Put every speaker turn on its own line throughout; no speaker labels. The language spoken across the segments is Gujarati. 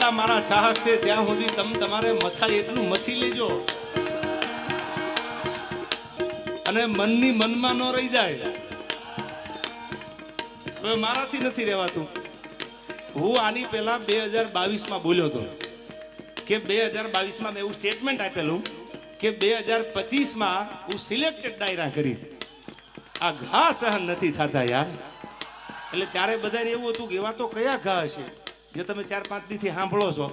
આ મારા ચાહક છે ત્યાં સુધી તમારે મથાય એટલું મથી લેજો અને મનની મનમાં ન રહી જાય. હવે મારાથી નથી રહેવાતું. હું આની પહેલા 2022 બોલ્યો હતો કે 2022 મેં એવું સ્ટેટમેન્ટ આપેલું કે 2025 હું સિલેક્ટેડ ડાયરા કરીશ. આ ઘા સહન નથી થતા યાર. એટલે ત્યારે બધાને એવું હતું કે એવા તો કયા ઘા હશે જે તમે 4-5 દીથી સાંભળો છો.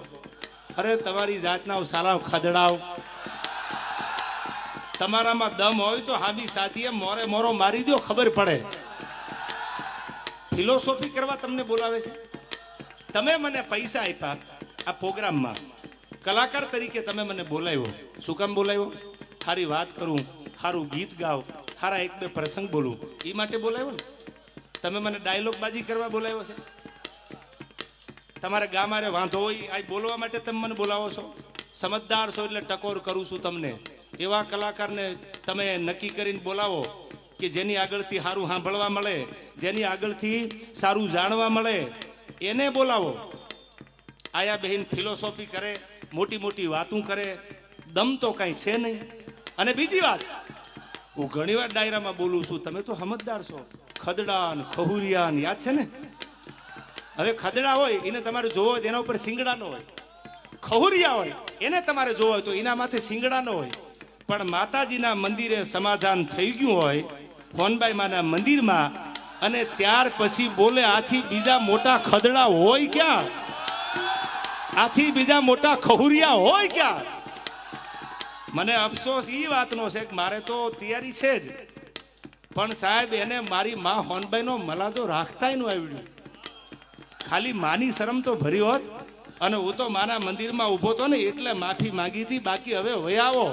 અરે તમારી જાતના સાલાવ ખદડાવ, તમારામાં દમ હોય તો હાબી સાથીએ મોરે મોરો મારી દો, ખબર પડે. ફિલોસોફી કરવા તમને બોલાવે છે. તમે મને પૈસા આપ્યા આ પ્રોગ્રામમાં, કલાકાર તરીકે તમે મને બોલાવ્યો. શું કામ બોલાવ્યો? સારી વાત કરું, સારું ગીત ગાવ, સારા 1-2 પ્રસંગ બોલું, એ માટે બોલાવ્યો ને. તમે મને ડાયલોગ બાજી કરવા બોલાવ્યો છે. તમારે ગામારે વાંધો હોય આ બોલવા માટે તમે મને બોલાવો છો. સમજદાર છો એટલે ટકોર કરું છું તમને. એવા કલાકારને તમે નક્કી કરીને બોલાવો કે જેની આગળથી સારું સાંભળવા મળે, જેની આગળથી સારું જાણવા મળે, એને બોલાવો. આયા બહેન ફિલોસોફી કરે, મોટી મોટી વાતું કરે, દમ તો કાંઈ છે નહીં. અને બીજી વાત, હું ઘણીવાર ડાયરામાં બોલું છું, તમે તો સમજદાર છો. ખદડા ને ખહુરિયા ને યાદ છે ને. હવે ખદડા હોય એને તમારે જોવો હોય એના ઉપર સિંગડા નો હોય, ખહુરિયા હોય એને તમારે જોવો હોય તો એના માથે સિંગડા નો હોય. પણ માતાજીના મંદિરે સમાધાન થઈ ગયું હોય ફોનબાઈ માના મંદિરમાં, અને ત્યાર પછી બોલે આથી બીજા મોટા ખદડા હોય ક્યાં? આથી બીજા મોટા ખહુરિયા હોય ક્યાં? મને અફસોસ એ વાતનો છે કે મારે તો તૈયારી છે જ, પણ સાહેબ એને મારી માં હોનબાઈ નો મલાદો રાખતાય નું આવડ્યું. ખાલી માની શરમ તો ભરી હોત અને હું તો માના મંદિરમાં ઊભો તો ને એટલે માફી માંગી હતી. બાકી હવે વયાવો.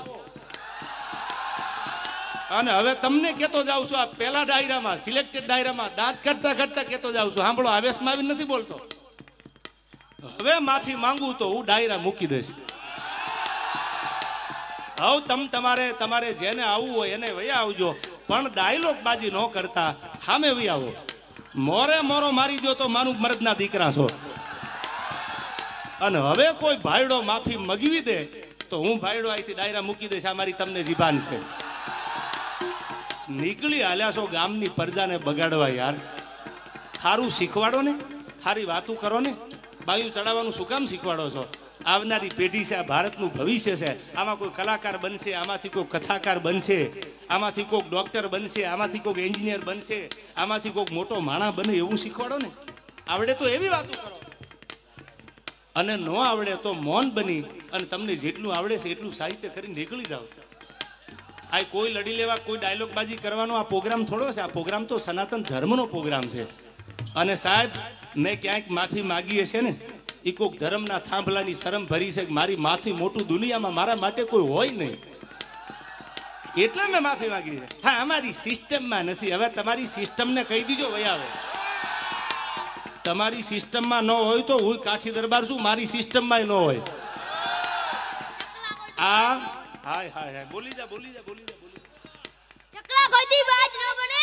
અને હવે તમને કેતો જાઉં છું, આ પેલા ડાયરામાં સિલેક્ટેડ ડાયરામાં દાંત કાઢતા કાઢતા કેતો જાઉં છું. સાંભળો, આવેશમાં આવી નથી બોલતો. હવે માફી માંગુ તો હું ડાયરા મૂકી દઈશ. હવે તમારે જેને આવવું હોય એને વયા આવજો, પણ ડાયલોગ બાજી ન કરતા સામે વયા આવો. મોરે મોરો મારી દો તો માનું મરદના દીકરા છો. અને હવે કોઈ ભાઈડો માફી મગવી દે તો હું ભાઈડો અહીંથી ડાયરા મૂકી દઈશ. આ મારી તમને જીભાન છે. નીકળી હાલ્યા છો ગામની પ્રજાને બગાડવા યાર. સારું શીખવાડો ને, સારી વાતું કરો ને. બાયું ચડાવવાનું શું કામ શીખવાડો છો? આવનારી પેઢી છે, આ ભારતનું ભવિષ્ય છે. આમાં કોઈ કલાકાર બનશે, આમાંથી કોઈ કથાકાર બનશે, આમાંથી કોઈક ડોક્ટર બનશે, આમાંથી કોઈક એન્જિનિયર બનશે, આમાંથી કોઈક મોટો માણસ બને એવું શીખવાડો ને. આવડે તો એવી વાતો કરો, અને ન આવડે તો મૌન બની અને તમને જેટલું આવડે છે એટલું સાહિત્ય કરીને નીકળી જાઓ. આ કોઈ લડી લેવા, કોઈ ડાયલોગ બાજી કરવાનો આ પ્રોગ્રામ થોડો છે. આ પ્રોગ્રામ તો સનાતન ધર્મનો પ્રોગ્રામ છે. અને સાહેબ મેં ક્યાંક માફી માગી હશે ને, એ કોઈક ધર્મના થાંભલાની શરમ ભરી છે કે મારી માથી મોટું દુનિયામાં મારા માટે કોઈ હોય નહીં, એટલે મેં માફી માંગી છે. હા, અમારી સિસ્ટમમાં નથી. હવે તમારી સિસ્ટમને કહી દીજો વહી આવે. તમારી સિસ્ટમમાં ન હોય તો હું કાઠી દરબાર છું, મારી સિસ્ટમમાં ન હોય. આ હાય હાય હાય બોલી જા બોલી જા બોલી જા બોલી જા. ચકલા કોઈથી બાજ ન બને.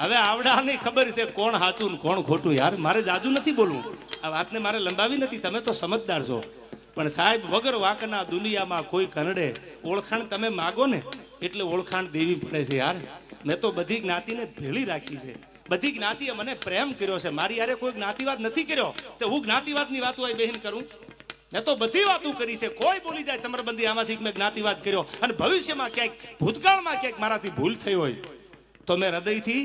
હવે આવડાની ખબર છે કોણ સાચું ને કોણ ખોટું. યાર મારે જાજુ નથી બોલવું, આ વાતને મારે લંબાવી નથી. તમે તો સમજદાર છો. પણ સાહેબ વગર વાંકના દુનિયામાં કોઈ કનડે. ઓળખાણ તમે માગો ને એટલે ઓળખાણ દેવી પડે છે યાર. મેં તો બધી જ્ઞાતિને ભેળી રાખી છે. બધી જ્ઞાતિએ મને પ્રેમ કર્યો છે. મારી યારે કોઈ જ્ઞાતિવાદ નથી કર્યો તો હું જ્ઞાતિવાદની વાતો આ બહેન કરું? મેં તો બધી વાતો કરી છે. કોઈ બોલી જાય ચમરબંધી આમાંથી મેં જ્ઞાતિવાદ કર્યો, અને ભવિષ્યમાં ક્યાંક ભૂતકાળમાં ક્યાંક મારાથી ભૂલ થઈ હોય તો મેં હૃદયથી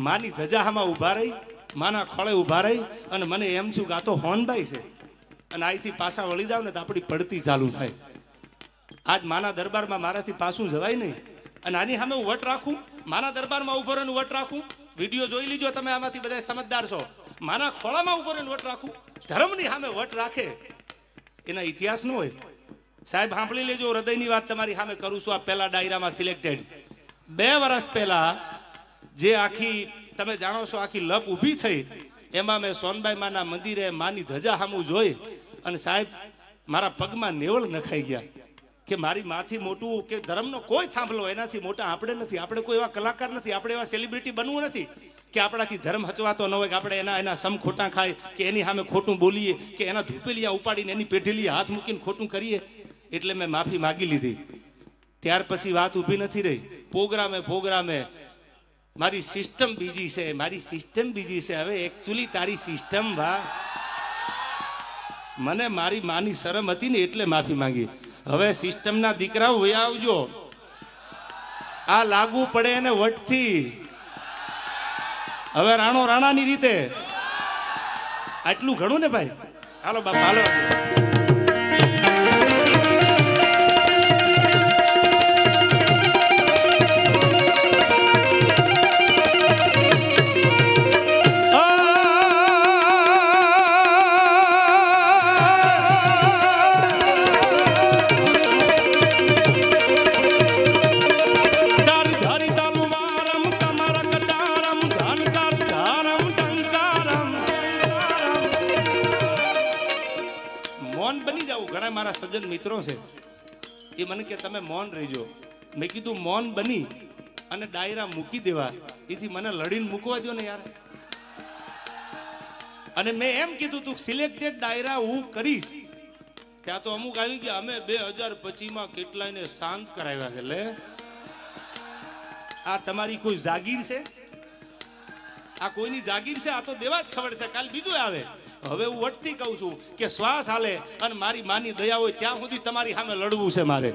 માની ધજામાં ઊભા રહી, માના ખોળે ઊભા રહી અને મને એમ થયું કે આ તો હોનબાઈ છે, અને અહીંથી પાછા વળી જાવ ને તો આપણી પડતી ચાલુ થાય. આજ માના દરબારમાં મારાથી પાછું જવાય નહીં. અને આની સામે હું વટ રાખું, માના દરબારમાં ઉભો રહીને વટ રાખું. વિડીયો જોઈ લીજો તમે, આમાંથી બધા સમજદાર છો. માના ખોળામાં ઉભો રહીને વટ રાખું. ધર્મની સામે વટ રાખે એના ઇતિહાસ ન હોય. સાહેબ સાંભળી લેજો, હૃદયની વાત તમારી સામે કરું છું. આ પહેલા ડાયરામાં સિલેક્ટેડ 2 વર્ષ પહેલા જે આખી તમે જાણો છો આખી લપ ઊભી થઈ, એમાં મેં સોનબાઈ માના મંદિરે માની ધજા સામું જોઈ અને સાહેબ મારા પગમાં નેવળ નખાઈ ગયા કે મારી માથી મોટું કે ધર્મનો કોઈ થાંભલો એનાથી મોટા આપણે નથી. આપણે કોઈ એવા કલાકાર નથી, આપણે એવા સેલિબ્રિટી બનવું નથી કે આપણાથી ધર્મ હચવાતો ન હોય, કે આપણે એના સમ ખોટા ખાય, કે એની સામે ખોટું બોલીએ, કે એના ધૂપેલિયા ઉપાડીને એની પેઢીલી હાથ મૂકીને ખોટું કરીએ. એટલે મેં માફી માગી લીધી. ત્યાર પછી વાત ઊભી નથી રહી. પ્રોગ્રામે મારી સિસ્ટમ બીજી છે, મારી સિસ્ટમ બીજી છે. હવે એકચ્યુઅલી તારી સિસ્ટમ મને મારી માની શરમ હતી ને એટલે માફી માંગી. હવે સિસ્ટમના દીકરાઓ વયા આવજો, આ લાગુ પડે એને વટથી. હવે રાણો રાણાની રીતે આટલું ઘણું ને ભાઈ. હાલો બાપા હાલો. મારા સજ્જન મિત્રો છે એ મને કે તમે મૌન રહીજો. મેં કીધું મૌન બની અને ડાયરા મૂકી દેવા એથી મને લડીને મૂકવા દો ને યાર. અને મેં એમ કીધું તું સિલેક્ટેડ ડાયરા હું કરીશ. ત્યાં તો અમુક આવી ગયા અમે 2025 કેટલાયને શાંત કરાવ્યા છે. લે આ તમારી કોઈ જાગીર છે? આ કોઈની જાગીર છે? આ તો દેવા જ ખબર છે, કાલ બીજું આવે. હવે હું વટથી કહું છું કે શ્વાસ હાલે અને મારી માની દયા હોય ત્યાં સુધી તમારી સામે લડવું છે મારે.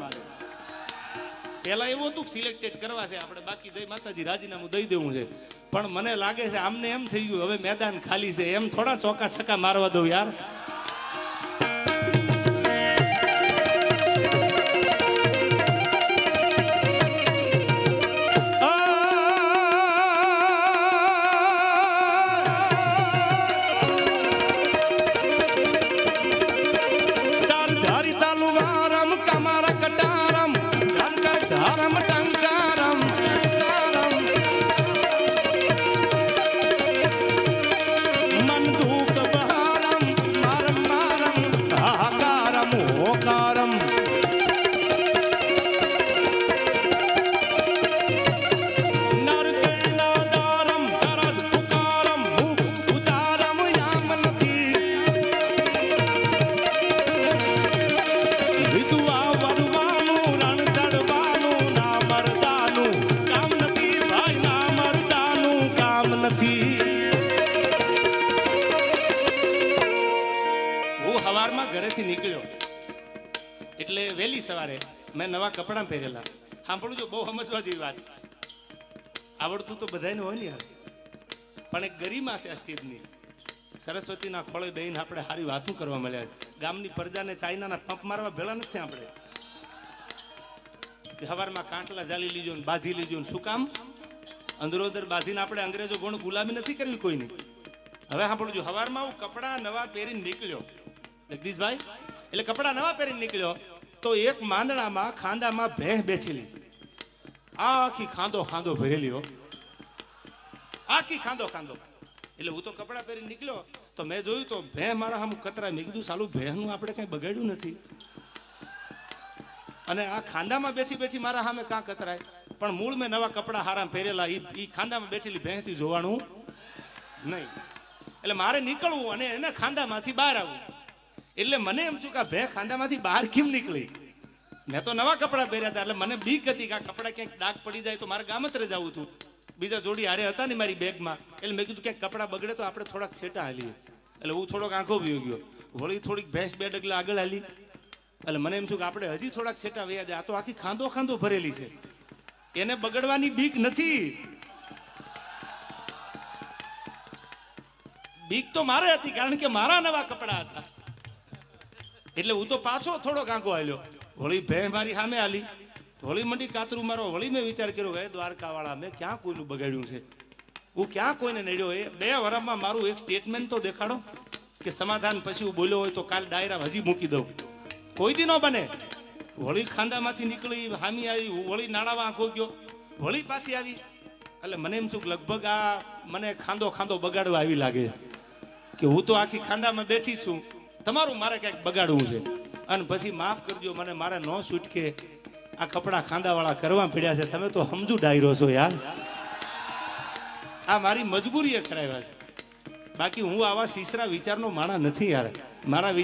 પેલા એવું હતું સિલેક્ટેડ કરવા છે આપણે, બાકી જય માતાજી રાજીનામું દઈ દેવું છે. પણ મને લાગે છે આમને એમ થઈ ગયું હવે મેદાન ખાલી છે, એમ થોડા ચોકા છક્કા મારવા દઉં યાર. ઘરેથી નીકળ્યો એટલે વહેલી સવારે મેં નવા કપડાં પહેરેલા. સાંભળું જો, બહુ સમજવા જેવી વાત. આવડતું તો બધાને હોય ને યાર, પણ એક ગરિમા છે આ સ્ટેજની. સરસ્વતીના ખોળે બેહીને આપણે સારી વાતો કરવા મળ્યા છે. ગામની પ્રજાને ચાઇનાના પંપ મારવા ભેળા નથી આપણે. સવારમાં કાંટલા જાલી લીજો ને બાંધી લીજો ને. શું કામ? અંદરો અંદર બાંધીને આપણે અંગ્રેજો ગોણ ગુલામી નથી કરવી કોઈની. હવે સાંભળજો, સવારમાં હું કપડા નવા પહેરીને નીકળ્યો જગદીશભાઈ. એટલે કપડા નવા પહેરીને નીકળ્યો તો એક માંદણામાં ખાંદામાં ભેંસ બેઠેલી, આખી ખાંદો ભરેલી હો, આખી ખાંદો. એટલે હું તો કપડા પહેરીને નીકળ્યો તો મેં જોયું તો ભેંસ મારા સામે કતરાય. મેં કીધું સાલું ભેંસનું આપણે કઈ બગાડ્યું નથી અને આ ખાંદામાં બેઠી મારા સામે કાં કતરાય. પણ મૂળ મેં નવા કપડા હારા પહેરેલા, એ ખાંદામાં બેઠેલી ભેંસથી જોવાનું નહીં. એટલે મારે નીકળવું અને એને ખાંદામાંથી બહાર આવવું. એટલે મને એમ છું કે ભે ખાંદામાંથી બહાર કેમ નીકળી? મેં તો નવા કપડા પહેર્યા હતા એટલે મને બીક હતી કે આ કપડા ક્યાંક ડાઘ પડી જાય તો મારે ગામત્રે જવું હતું. બીજા જોડી હારે હતા ને મારી બેગમાં. એટલે મેં કીધું ક્યાંક કપડા બગડે તો આપણે થોડાક છેટા હાલીએ. એટલે હું થોડોક આંખો ભી ગયો. વળી થોડીક ભેંસ 2 ડગલા આગળ હાલી. એટલે મને એમ છું કે આપણે હજી થોડાક છેટા વયા જાય. આ તો આખી ખાંદો ભરેલી છે, એને બગડવાની બીક નથી. બીક તો મારે હતી કારણ કે મારા નવા કપડા હતા. એટલે હું તો પાછો થોડોક આંખો હાલ્યો. વળી ભેં મારી સામે હાલી, વળી મંડી કાતરું મારો. વળી મેં વિચાર કર્યો કે દ્વારકા વાળા મેં ક્યાં કોઈનું બગાડ્યું છે? હું ક્યાં કોઈને નડ્યો? એ 2 વર્ષમાં મારું એક સ્ટેટમેન્ટ તો દેખાડો કે સમાધાન પછી હું બોલ્યો હોય તો કાલ ડાયરા હજી મૂકી દઉં. કોઈ દી ન બને. વળી ખાંદામાંથી નીકળી હામી આવી, વળી નાણામાં આંખો ગયો, વળી પાછી આવી. એટલે મને એમ છું કે લગભગ આ મને ખાંદો બગાડવા આવી લાગે કે હું તો આખી ખાંદામાં બેઠી છું, તમારું મારે ક્યાંક બગાડવું છે. અને પછી માફ કરજો, મને મારે ન છૂટકે આ કપડા ખાંદાવાળા કરવા પડ્યા છે. તમે તો સમજુ ડાયરો છો યાર. આ મારી મજબૂરીએ કરાવ્યા છે. બાકી હું આવા સીસરા વિચારનો માણા નથી યાર. મારા